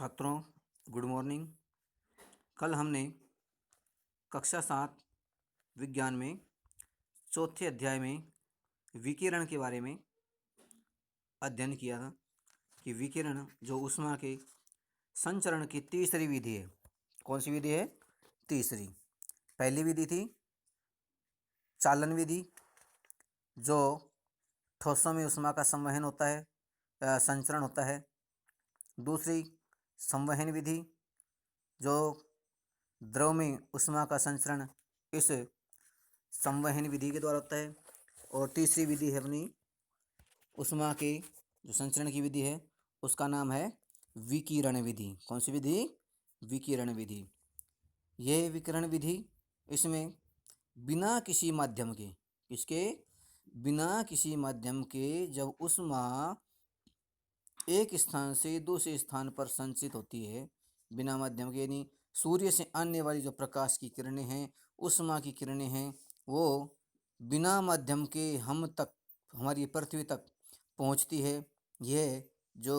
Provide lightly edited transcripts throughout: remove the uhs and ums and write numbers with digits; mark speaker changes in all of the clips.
Speaker 1: छात्रों, good morning. कल हमने कक्षा 7 विज्ञान में चौथे अध्याय में विकिरण के बारे में अध्ययन किया था कि विकिरण जो ऊष्मा के संचरण की तीसरी विधि है। कौन सी विधि है? तीसरी। पहली विधि थी चालन विधि, जो ठोसों में ऊष्मा का संवहन होता है, संचरण होता है। दूसरी संवहन विधि, जो द्रव में ऊष्मा का संचरण इस संवहन विधि के द्वारा होता है। और तीसरी विधि है अपनी ऊष्मा के जो संचरण की विधि है, उसका नाम है विकिरण विधि। कौन सी विधि? विकिरण विधि। यह विकिरण विधि, इसमें बिना किसी माध्यम के, किसके? बिना किसी माध्यम के जब ऊष्मा एक स्थान से दूसरे स्थान पर संचित होती है, बिना माध्यम के, यानी सूर्य से आने वाली जो प्रकाश की किरणें हैं, ऊष्मा की किरणें हैं, वो बिना माध्यम के हम तक, हमारी पृथ्वी तक पहुंचती है। यह जो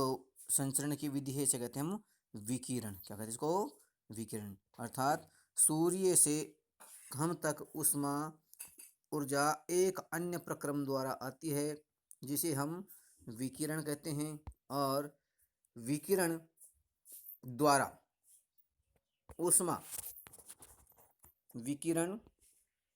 Speaker 1: संचरण की विधि है, इसे कहते हैं हम विकिरण। क्या कहते हैं इसको? विकिरण। अर्थात सूर्य से हम तक ऊष्मा ऊर्जा एक अन्य प्रक्रम द्वारा आती है, जिसे हम विकिरण कहते हैं। और विकिरण द्वारा ऊष्मा, विकिरण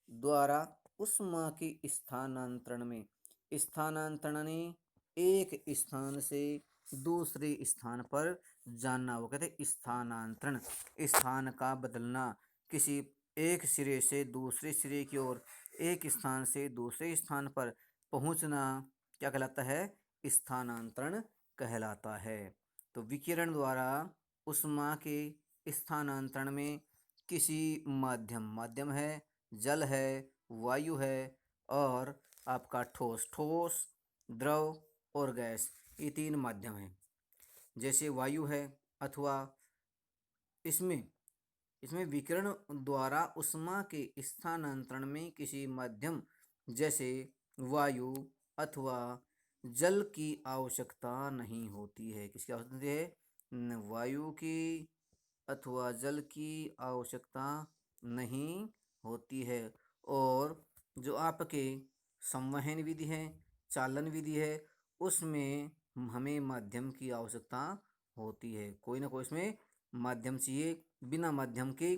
Speaker 1: द्वारा ऊष्मा के स्थानांतरण में, स्थानांतरण ने एक स्थान से दूसरे स्थान पर जाना, वो कहते हैं स्थानांतरण। स्थान का बदलना, किसी एक सिरे से दूसरे सिरे की ओर, एक स्थान से दूसरे स्थान पर पहुंचना क्या कहलाता है? स्थानांतरण कहलाता है। तो विकिरण द्वारा ऊष्मा के स्थानांतरण में किसी माध्यम है, जल है, वायु है, और आपका ठोस, द्रव और गैस, ये तीन माध्यम हैं। जैसे वायु है, अथवा इसमें विकिरण द्वारा ऊष्मा के स्थानांतरण में किसी माध्यम जैसे वायु अथवा जल की आवश्यकता नहीं होती है। किसकी आवश्यकता होती है? वायु की अथवा जल की आवश्यकता नहीं होती है। और जो आपके संवहन विधि है, चालन विधि है, उसमें हमें माध्यम की आवश्यकता होती है। कोई ना कोई इसमें माध्यम चाहिए। बिना माध्यम के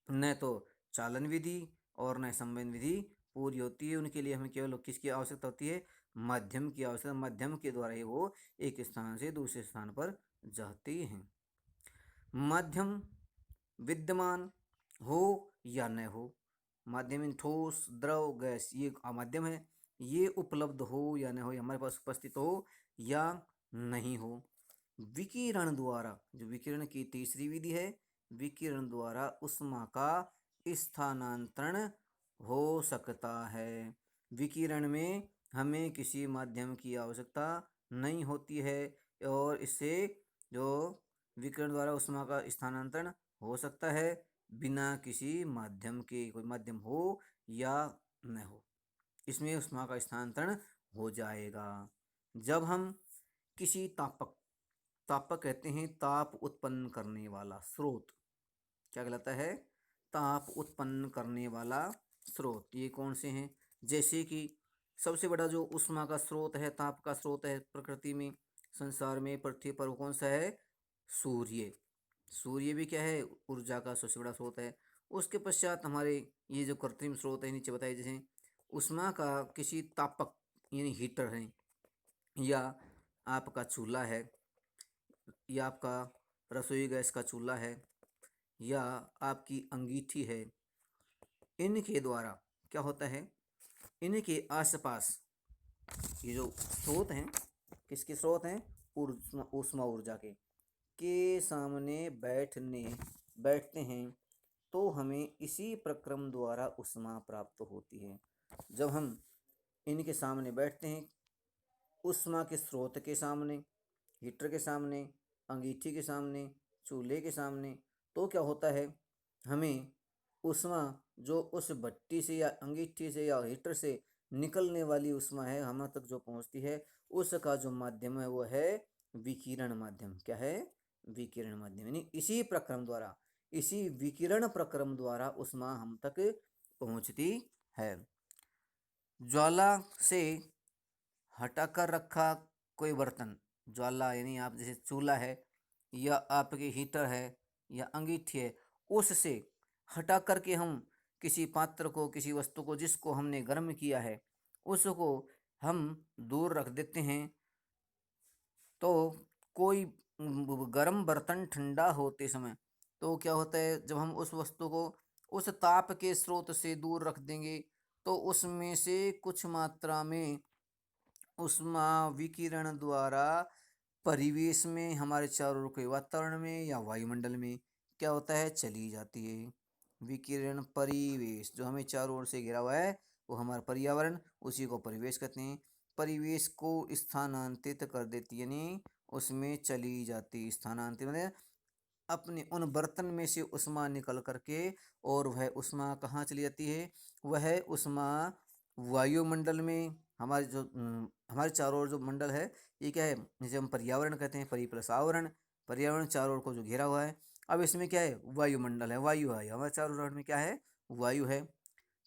Speaker 1: न तो चालन विधि और न संवहन विधि पूरी होती है। उनके लिए हमें केवल किसकी आवश्यकता होती है? माध्यम की आवश्यकता। माध्यम के द्वारा ही वो एक स्थान से दूसरे स्थान पर जाते हैं। माध्यम विद्यमान हो या न हो, माध्यम ठोस, द्रव, गैस, ये माध्यम है, ये उपलब्ध हो या न हो, हमारे पास उपस्थित हो या नहीं हो, विकिरण द्वारा, जो विकिरण की तीसरी विधि है, विकिरण द्वारा ऊष्मा का स्थानांतरण हो सकता है। विकिरण में हमें किसी माध्यम की आवश्यकता नहीं होती है, और इससे जो विकिरण द्वारा ऊष्मा का स्थानांतरण हो सकता है बिना किसी माध्यम के। कोई माध्यम हो या न हो, इसमें ऊष्मा का स्थानांतरण हो जाएगा। जब हम किसी तापक कहते हैं ताप उत्पन्न करने वाला स्रोत, क्या कहलाता है? ताप उत्पन्न करने वाला स्रोत। ये कौन से हैं? जैसे कि सबसे बड़ा जो ऊष्मा का स्रोत है, ताप का स्रोत है प्रकृति में, संसार में, पृथ्वी पर, वो कौन सा है? सूर्य। सूर्य भी क्या है? ऊर्जा का सबसे बड़ा स्रोत है। उसके पश्चात हमारे ये जो कृत्रिम स्रोत है नीचे बताए, जैसे ऊष्मा का किसी तापक यानी हीटर है, या आपका चूल्हा है, या आपका रसोई गैस का चूल्हा है, या आपकी अंगीठी है, इनके द्वारा क्या होता है? इनके आसपास ये जो स्रोत हैं, किसके स्रोत हैं? ऊष्मा ऊर्जा के सामने बैठते हैं, तो हमें इसी प्रक्रम द्वारा ऊष्मा प्राप्त होती है। जब हम इनके सामने बैठते हैं, ऊष्मा के स्रोत के सामने, हीटर के सामने, अंगीठी के सामने, चूल्हे के सामने, तो क्या होता है? हमें ऊष्मा जो उस भट्टी से या अंगीठी से या हीटर से निकलने वाली ऊष्मा है, हम तक जो पहुंचती है, उसका जो माध्यम है वो है विकिरण माध्यम। क्या है? विकिरण माध्यम, यानी इसी प्रक्रम द्वारा, इसी विकिरण प्रक्रम द्वारा उष्मा हम तक पहुंचती है। ज्वाला से हटाकर रखा कोई बर्तन, ज्वाला यानी आप जैसे चूल्हा है या आपके हीटर है या अंगीठी है, उससे हटा करके हम किसी पात्र को, किसी वस्तु को जिसको हमने गर्म किया है, उसको हम दूर रख देते हैं, तो कोई गर्म बर्तन ठंडा होते समय तो क्या होता है, जब हम उस वस्तु को उस ताप के स्रोत से दूर रख देंगे तो उसमें से कुछ मात्रा में उष्मा विकिरण द्वारा परिवेश में, हमारे चारों ओर के वातावरण में या वायुमंडल में क्या होता है, चली जाती है। विकिरण परिवेश, जो हमें चारों ओर से घिरा हुआ है वो हमारा पर्यावरण, उसी को परिवेश कहते हैं। परिवेश को स्थानांतरित कर देती है, यानी उसमें चली जाती, स्थानांतरित मतलब अपने उन बर्तन में से उष्मा निकल करके, और वह उष्मा कहाँ चली जाती है, वह उष्मा वायुमंडल में, हमारे जो हमारे चारों ओर जो मंडल है, ये क्या है, जिसे हम पर्यावरण कहते हैं, परि प्लस आवरण, पर्यावरण चारों ओर को जो घेरा हुआ है। अब इसमें क्या है, वायुमंडल है, वायु है, हमारे चारों ओर में क्या है, वायु है।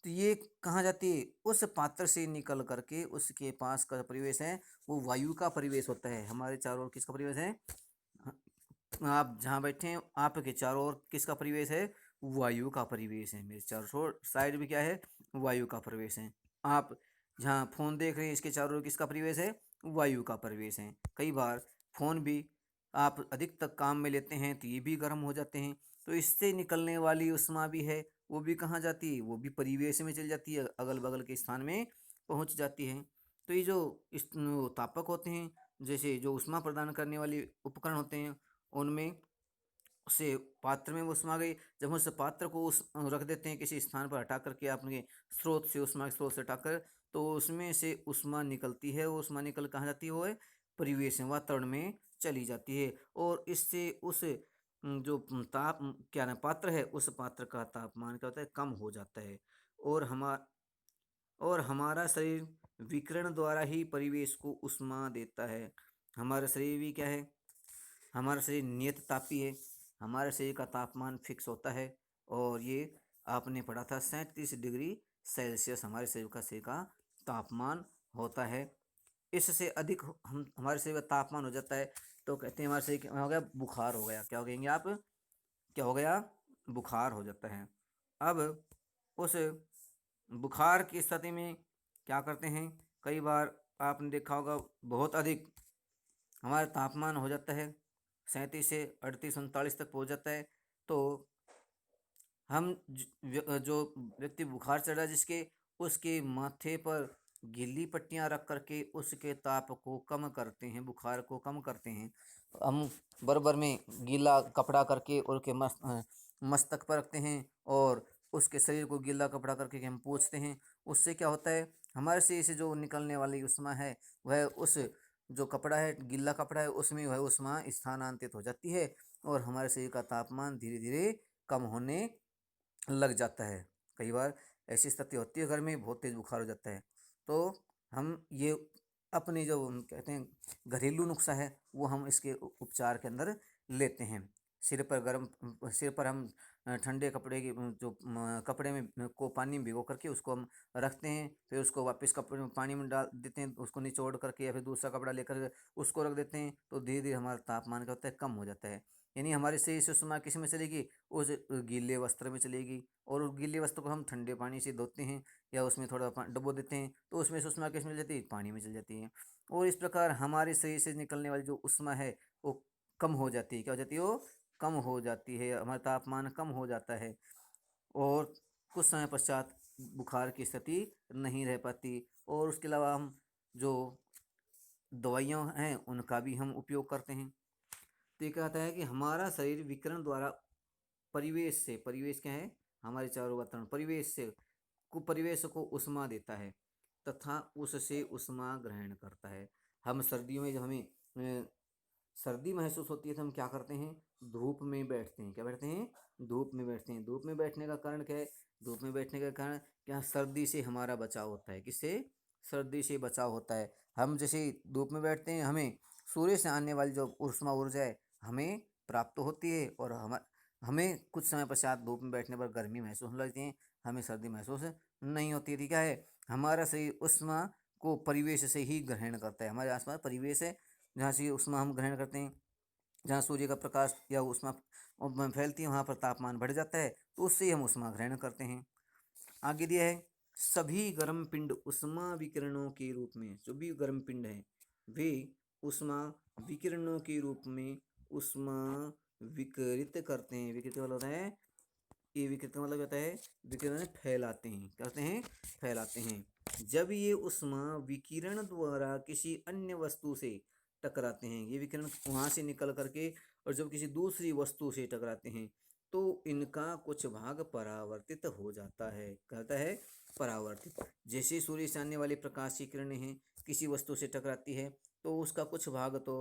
Speaker 1: तो ये कहाँ जाती है, उस पात्र से निकल करके उसके पास का परिवेश है वो वायु का परिवेश होता है। हमारे चारों ओर किसका परिवेश है, आप जहाँ बैठे हैं आपके चारों ओर किसका परिवेश है, वायु का परिवेश है। मेरे चारों ओर साइड में क्या है, वायु का परिवेश है। आप जहाँ फोन देख रहे हैं इसके चारों ओर किसका परिवेश है, वायु का परिवेश है। कई बार फोन भी आप अधिक तक काम में लेते हैं तो ये भी गर्म हो जाते हैं, तो इससे निकलने वाली उष्मा भी है, वो भी कहाँ जाती है, वो भी परिवेश में चली जाती है, अगल बगल के स्थान में पहुँच जाती है। तो ये जो इस तापक होते हैं, जैसे जो उष्मा प्रदान करने वाले उपकरण होते हैं, उनमें से पात्र में वो उष्मा गई, जब हम उस पात्र को उस रख देते हैं किसी स्थान पर हटा करके, आपने स्रोत से, उष्मा के स्रोत से हटाकर, तो उसमें से उष्मा निकलती है, वो उष्मा निकल कहाँ जाती है, वो है परिवेश में, वातावरण में चली जाती है। और इससे उस जो ताप क्या ना पात्र है, उस पात्र का तापमान क्या होता है, कम हो जाता है। और हमारा शरीर विकिरण द्वारा ही परिवेश को उष्मा देता है। हमारा शरीर भी क्या है, हमारा शरीर नियत तापी है, हमारे शरीर का तापमान फिक्स होता है, और ये आपने पढ़ा था 37 डिग्री सेल्सियस हमारे शरीर का तापमान होता है। इससे अधिक हम हमारे शरीर का तापमान हो जाता है तो कहते हैं हमारे शरीर क्या हो गया, बुखार हो गया। क्या हो गएंगे आप, क्या हो गया, बुखार हो जाता है। अब उस बुखार की स्थिति में क्या करते हैं, कई बार आपने देखा होगा बहुत अधिक हमारा तापमान हो जाता है, 37 से 38 39 तक पहुंच जाता है, तो हम जो व्यक्ति बुखार चढ़ रहा है जिसके, उसके माथे पर गीली पट्टियां रख करके उसके ताप को कम करते हैं, बुखार को कम करते हैं। हम बराबर में गीला कपड़ा करके उसके मस्तक पर रखते हैं, और उसके शरीर को गीला कपड़ा करके हम पोंछते हैं। उससे क्या होता है, हमारे शरीर से जो निकलने वाली उष्मा है, वह उस जो कपड़ा है, गीला कपड़ा है, उसमें वह उष्मा स्थानांतरित हो जाती है, और हमारे शरीर का तापमान धीरे धीरे कम होने लग जाता है। कई बार ऐसी स्थिति होती है घर में, बहुत तेज़ बुखार हो जाता है, तो हम ये अपने जो कहते हैं घरेलू नुस्खा है, वो हम इसके उपचार के अंदर लेते हैं। सिर पर हम ठंडे कपड़े की जो कपड़े में को पानी में भिगो करके उसको हम रखते हैं, फिर उसको वापस कपड़े में पानी में डाल देते हैं, उसको निचोड़ करके, या फिर दूसरा कपड़ा लेकर उसको रख देते हैं, तो धीरे धीरे हमारा तापमान क्या होता है, कम हो जाता है। यानी हमारे शरीर से उष्मा किस में चलेगी, उस गीले वस्त्र में चलेगी, और उस गीले वस्त्र को हम ठंडे पानी से धोते हैं या उसमें थोड़ा डुबो देते हैं, तो उसमें से उष्मा किस में चल जाती है, पानी में चल जाती है। और इस प्रकार हमारे शरीर से निकलने वाली जो उष्मा है वो कम हो जाती है। क्या हो जाती है, वो कम हो जाती है, हमारा तापमान कम हो जाता है, और कुछ समय पश्चात बुखार की स्थिति नहीं रह पाती। और उसके अलावा हम जो दवाइयाँ हैं उनका भी हम उपयोग करते हैं। तो ये कहता है कि हमारा शरीर विकिरण द्वारा परिवेश से, परिवेश क्या है, हमारे चारों वातावरण, परिवेश को उष्मा देता है तथा उससे उष्मा ग्रहण करता है। हम सर्दियों में जब हमें सर्दी महसूस होती है तो हम क्या करते हैं, धूप में बैठते हैं। क्या बैठते हैं, धूप में बैठते हैं। धूप में बैठने का कारण क्या है, धूप में बैठने का कारण क्या, सर्दी से हमारा बचाव होता है। किससे, सर्दी से बचाव होता है। हम जैसे धूप में बैठते हैं, हमें सूर्य से आने वाली जो उष्मा ऊर्जा है हमें प्राप्त होती है और हमें कुछ समय पश्चात धूप में बैठने पर गर्मी महसूस होने लगती है, हमें सर्दी महसूस नहीं होती है। ठीक है, हमारा शरीर ऊष्मा को परिवेश से ही ग्रहण करता है। हमारे आसपास परिवेश है जहाँ से ऊष्मा हम ग्रहण करते हैं, जहाँ सूर्य का प्रकाश या ऊष्मा फैलती है वहाँ पर तापमान बढ़ जाता है, तो उससे ही हम ऊष्मा ग्रहण करते हैं। आगे दिया है सभी गर्म पिंड ऊष्मा विकिरणों के रूप में, जो भी गर्म पिंड हैं वे ऊष्मा विकिरणों के रूप में ऊष्मा विकिरित करते हैं। विकिरित मतलब होता है, ये विकिरित का मतलब होता है विकिरण फैलाते हैं, करते हैं फैलाते हैं। जब ये ऊष्मा विकिरण द्वारा किसी अन्य वस्तु से टकराते हैं, ये विकिरण वहाँ से निकल करके और जब किसी दूसरी वस्तु से टकराते हैं तो इनका कुछ भाग परावर्तित हो जाता है, कहता है परावर्तित। जैसे सूर्य से आने वाली प्रकाश की किरणें हैं, किसी वस्तु से टकराती है तो उसका कुछ भाग तो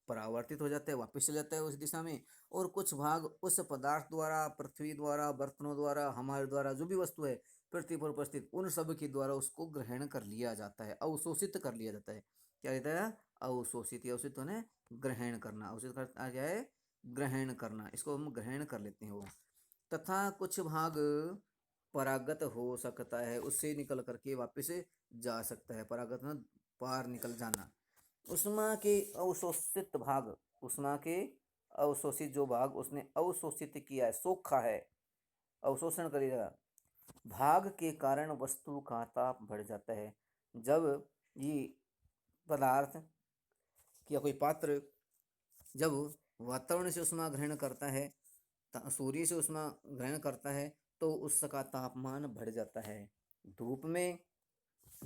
Speaker 1: परावर्तित हो जाता है, वापस चले जाता है उस दिशा में, और कुछ भाग उस पदार्थ द्वारा, पृथ्वी द्वारा, बर्तनों द्वारा, हमारे द्वारा, जो भी वस्तु है पृथ्वी पर उपस्थित उन सब के द्वारा उसको ग्रहण कर लिया जाता है, अवशोषित कर लिया जाता है। क्या रहता है? अवशोषित। या अवशोषित होने ग्रहण करना, अवशोषित करना क्या है? ग्रहण करना, इसको हम ग्रहण कर लेते हैं वो। तथा कुछ भाग परागत हो सकता है, उससे निकल करके वापस जा सकता है। परागत में पार निकल जाना। उष्मा के अवशोषित भाग, उष्मा के अवशोषित जो भाग उसने अवशोषित किया है, सोखा है, अवशोषण करेगा, भाग के कारण वस्तु का ताप बढ़ जाता है। जब ये पदार्थ या कोई पात्र जब वातावरण से उष्मा ग्रहण करता है, सूर्य से उष्मा ग्रहण करता है, तो उसका तापमान बढ़ जाता है। धूप में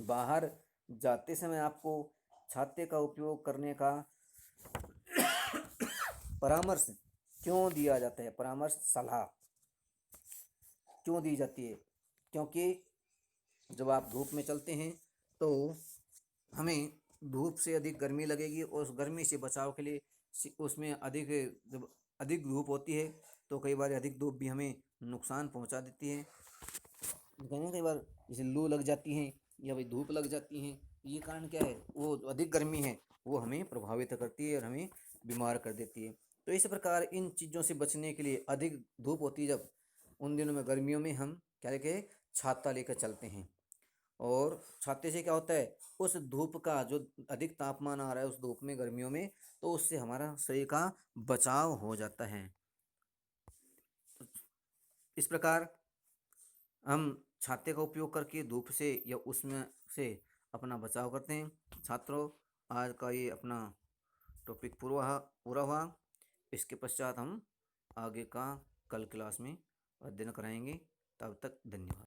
Speaker 1: बाहर जाते समय आपको छाते का उपयोग करने का परामर्श क्यों दिया जाता है? परामर्श, सलाह क्यों दी जाती है? क्योंकि जब आप धूप में चलते हैं तो हमें धूप से अधिक गर्मी लगेगी और उस गर्मी से बचाव के लिए उसमें अधिक, जब अधिक धूप होती है तो कई बार अधिक धूप भी हमें नुकसान पहुंचा देती है। कई बार जैसे लू लग जाती हैं या भाई धूप लग जाती हैं, ये कारण क्या है? वो अधिक गर्मी है, वो हमें प्रभावित करती है और हमें बीमार कर देती है। तो इस प्रकार इन चीज़ों से बचने के लिए, अधिक धूप होती है जब, उन दिनों में गर्मियों में हम क्या लेके, छाता लेकर चलते हैं। और छाते से क्या होता है, उस धूप का जो अधिक तापमान आ रहा है उस धूप में, गर्मियों में, तो उससे हमारा शरीर का बचाव हो जाता है। इस प्रकार हम छाते का उपयोग करके धूप से या उसमें से अपना बचाव करते हैं। छात्रों, आज का ये अपना टॉपिक पूरा हुआ। इसके पश्चात हम आगे का कल क्लास में अध्ययन कराएंगे। तब तक धन्यवाद।